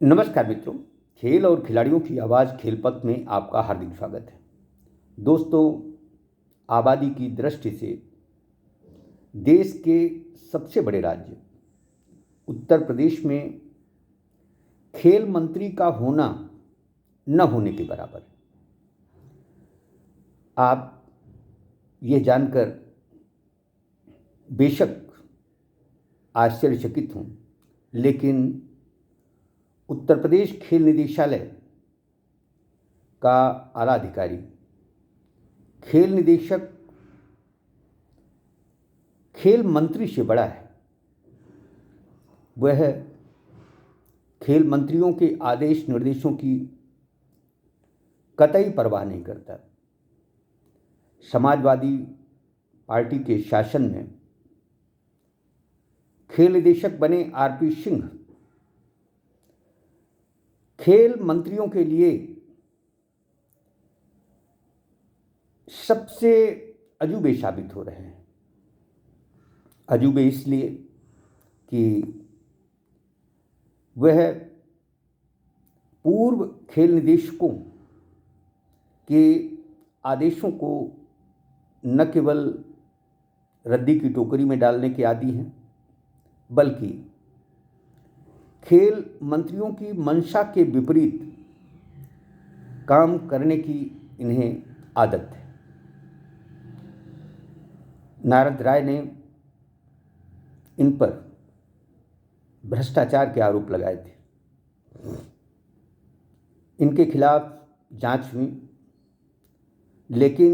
नमस्कार मित्रों, खेल और खिलाड़ियों की आवाज़ खेलपथ में आपका हार्दिक स्वागत है। दोस्तों, आबादी की दृष्टि से देश के सबसे बड़े राज्य उत्तर प्रदेश में खेल मंत्री का होना न होने के बराबर है। आप ये जानकर बेशक आश्चर्यचकित हों, लेकिन उत्तर प्रदेश खेल निदेशालय का आला अधिकारी, खेल निदेशक खेल मंत्री से बड़ा है। वह खेल मंत्रियों के आदेश निर्देशों की कतई परवाह नहीं करता। समाजवादी पार्टी के शासन में खेल निदेशक बने आरपी सिंह खेल मंत्रियों के लिए सबसे अजूबे साबित हो रहे हैं। अजूबे इसलिए कि वह पूर्व खेल निदेशकों के आदेशों को न केवल रद्दी की टोकरी में डालने के आदी हैं, बल्कि खेल मंत्रियों की मंशा के विपरीत काम करने की इन्हें आदत है। नारद राय ने इन पर भ्रष्टाचार के आरोप लगाए थे। इनके खिलाफ जांच हुई, लेकिन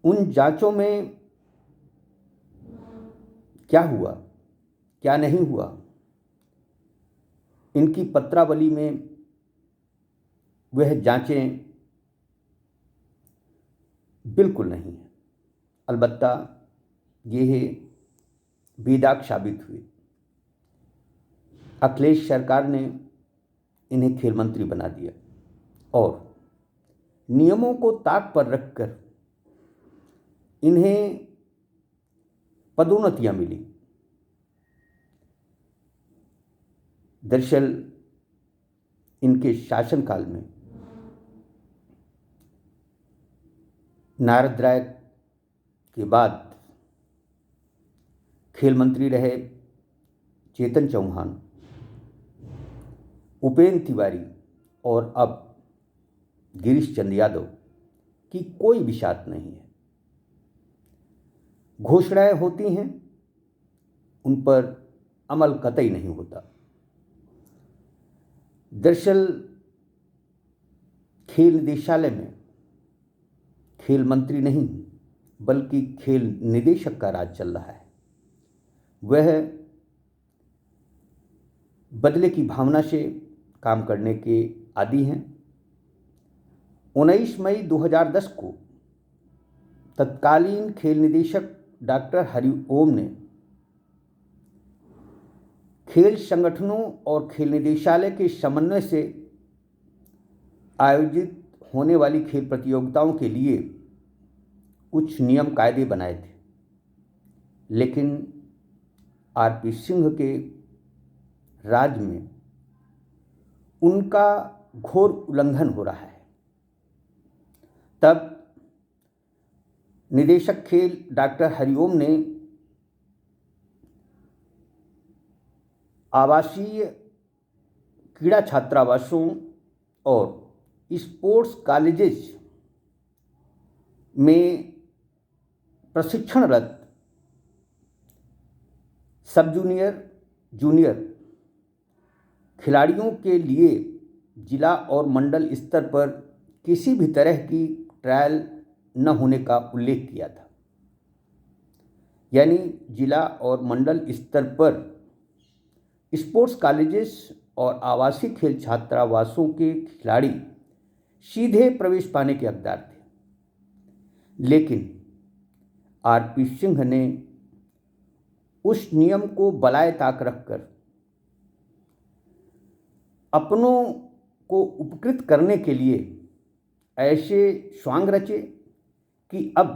उन जांचों में क्या हुआ, क्या नहीं हुआ, इनकी पत्रावली में वह जांचें बिल्कुल नहीं हैं। अलबत्ता ये बेदाग साबित हुए। अखिलेश सरकार ने इन्हें खेल मंत्री बना दिया और नियमों को ताक पर रखकर इन्हें पदोन्नतियां मिली। दरअसल इनके शासनकाल में नारद राय के बाद खेल मंत्री रहे चेतन चौहान, उपेंद्र तिवारी और अब गिरीश चंद्र यादव की कोई विसात नहीं है। घोषणाएं होती हैं, उन पर अमल कतई नहीं होता। दरअसल खेल निदेशालय में खेल मंत्री नहीं बल्कि खेल निदेशक का राज चल रहा है। वह बदले की भावना से काम करने के आदी हैं। 19 मई 2010 को तत्कालीन खेल निदेशक डॉक्टर हरिओम ने खेल संगठनों और खेल निदेशालय के समन्वय से आयोजित होने वाली खेल प्रतियोगिताओं के लिए कुछ नियम कायदे बनाए थे, लेकिन आरपी सिंह के राज में उनका घोर उल्लंघन हो रहा है। तब निदेशक खेल डॉक्टर हरिओम ने आवासीय क्रीड़ा छात्रावासों और स्पोर्ट्स कॉलेजेस में प्रशिक्षणरत सब जूनियर, जूनियर खिलाड़ियों के लिए जिला और मंडल स्तर पर किसी भी तरह की ट्रायल न होने का उल्लेख किया था। यानी जिला और मंडल स्तर पर स्पोर्ट्स कॉलेजेस और आवासीय खेल छात्रावासों के खिलाड़ी सीधे प्रवेश पाने के हकदार थे, लेकिन आरपी सिंह ने उस नियम को बलाए ताक रखकर अपनों को उपकृत करने के लिए ऐसे स्वांग रचे कि अब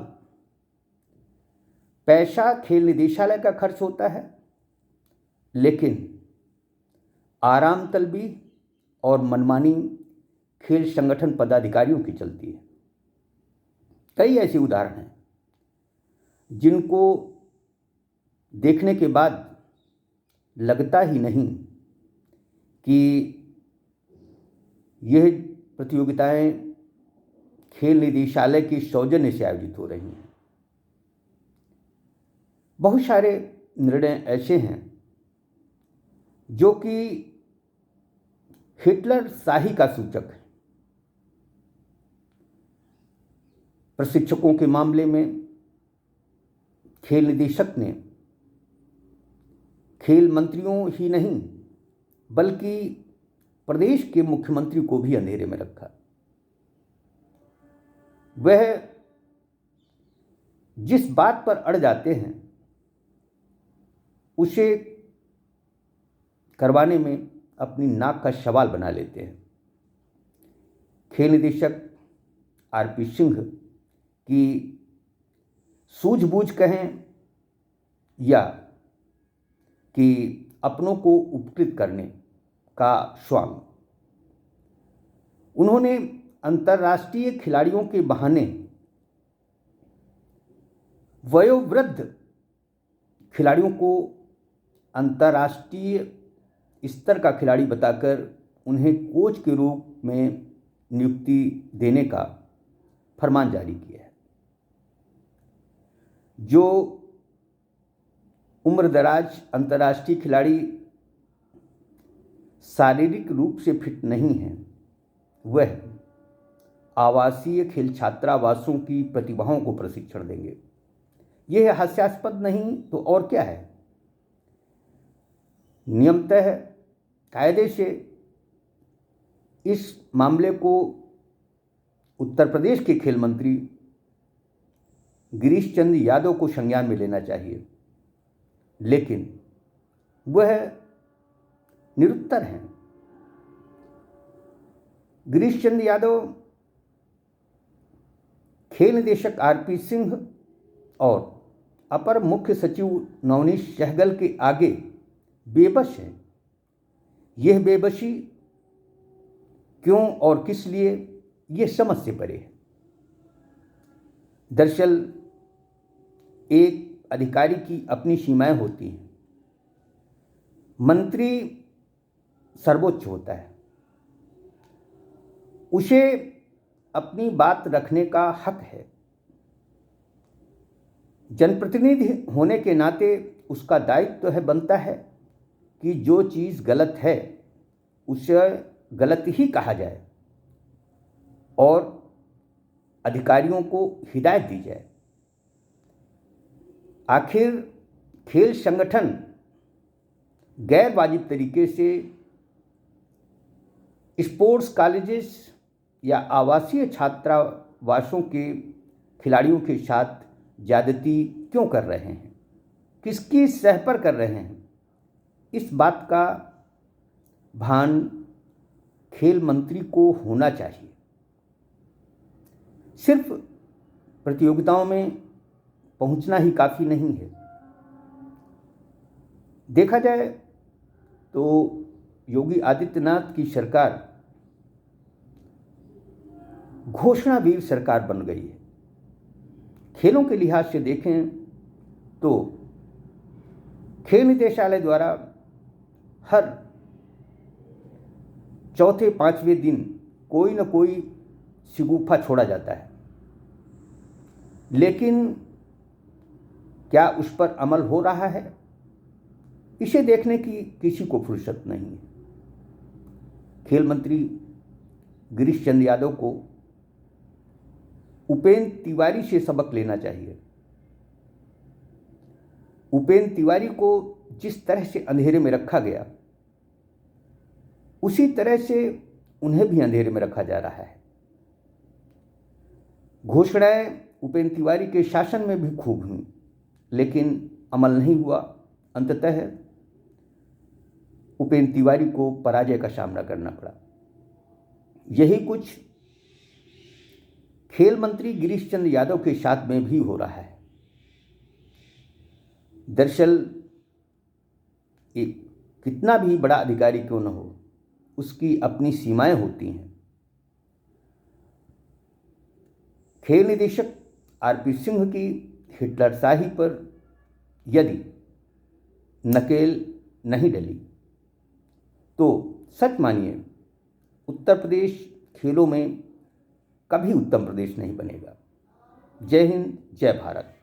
पैसा खेल निदेशालय का खर्च होता है, लेकिन आराम तलबी और मनमानी खेल संगठन पदाधिकारियों की चलती है। कई ऐसे उदाहरण हैं जिनको देखने के बाद लगता ही नहीं कि यह प्रतियोगिताएं खेल निदेशालय के सौजन्य से आयोजित हो रही हैं। बहुत सारे निर्णय ऐसे हैं जो कि हिटलर शाही का सूचक है। प्रशिक्षकों के मामले में खेल निदेशक ने खेल मंत्रियों ही नहीं बल्कि प्रदेश के मुख्यमंत्री को भी अंधेरे में रखा। वह जिस बात पर अड़ जाते हैं उसे करवाने में अपनी नाक का सवाल बना लेते हैं। खेल निदेशक आरपी सिंह की सूझबूझ कहें या कि अपनों को उपकृत करने का स्वांग, उन्होंने अंतर्राष्ट्रीय खिलाड़ियों के बहाने वयोवृद्ध खिलाड़ियों को अंतर्राष्ट्रीय स्तर का खिलाड़ी बताकर उन्हें कोच के रूप में नियुक्ति देने का फरमान जारी किया है। जो उम्रदराज अंतर्राष्ट्रीय खिलाड़ी शारीरिक रूप से फिट नहीं हैं, वह आवासीय खेल छात्रावासों की प्रतिभाओं को प्रशिक्षण देंगे। यह हास्यास्पद नहीं तो और क्या है। नियमतः कायदे से इस मामले को उत्तर प्रदेश के खेल मंत्री गिरीश चंद्र यादव को संज्ञान में लेना चाहिए, लेकिन वह निरुत्तर हैं। गिरीश चंद्र यादव खेल निदेशक आरपी सिंह और अपर मुख्य सचिव नवनीत सहगल के आगे बेबस है। यह बेबसी क्यों और किस लिए, यह समझ से परे है। दरअसल एक अधिकारी की अपनी सीमाएं होती हैं। मंत्री सर्वोच्च होता है, उसे अपनी बात रखने का हक है। जनप्रतिनिधि होने के नाते उसका दायित्व है, बनता है कि जो चीज़ गलत है उसे गलत ही कहा जाए और अधिकारियों को हिदायत दी जाए। आखिर खेल संगठन गैर वाजिब तरीके से स्पोर्ट्स कॉलेजेस या आवासीय छात्रावासों के खिलाड़ियों के साथ ज्यादती क्यों कर रहे हैं, किसकी सह पर कर रहे हैं, इस बात का भान खेल मंत्री को होना चाहिए। सिर्फ प्रतियोगिताओं में पहुंचना ही काफ़ी नहीं है। देखा जाए तो योगी आदित्यनाथ की सरकार घोषणावीर सरकार बन गई है। खेलों के लिहाज से देखें तो खेल निदेशालय द्वारा हर चौथे पांचवें दिन कोई न कोई शिगुफा छोड़ा जाता है, लेकिन क्या उस पर अमल हो रहा है, इसे देखने की किसी को फुर्सत नहीं है। खेल मंत्री गिरीश चंद्र यादव को उपेंद्र तिवारी से सबक लेना चाहिए। उपेंद्र तिवारी को जिस तरह से अंधेरे में रखा गया, उसी तरह से उन्हें भी अंधेरे में रखा जा रहा है। घोषणाएं उपेंद्र तिवारी के शासन में भी खूब हुई, लेकिन अमल नहीं हुआ। अंततः उपेंद्र तिवारी को पराजय का सामना करना पड़ा। यही कुछ खेल मंत्री गिरीश चंद्र यादव के साथ में भी हो रहा है। दरअसल एक कितना भी बड़ा अधिकारी क्यों न हो, उसकी अपनी सीमाएं होती हैं। खेल निदेशक आरपी सिंह की हिटलरशाही पर यदि नकेल नहीं डली तो सच मानिए उत्तर प्रदेश खेलों में कभी उत्तम प्रदेश नहीं बनेगा। जय हिंद, जय भारत।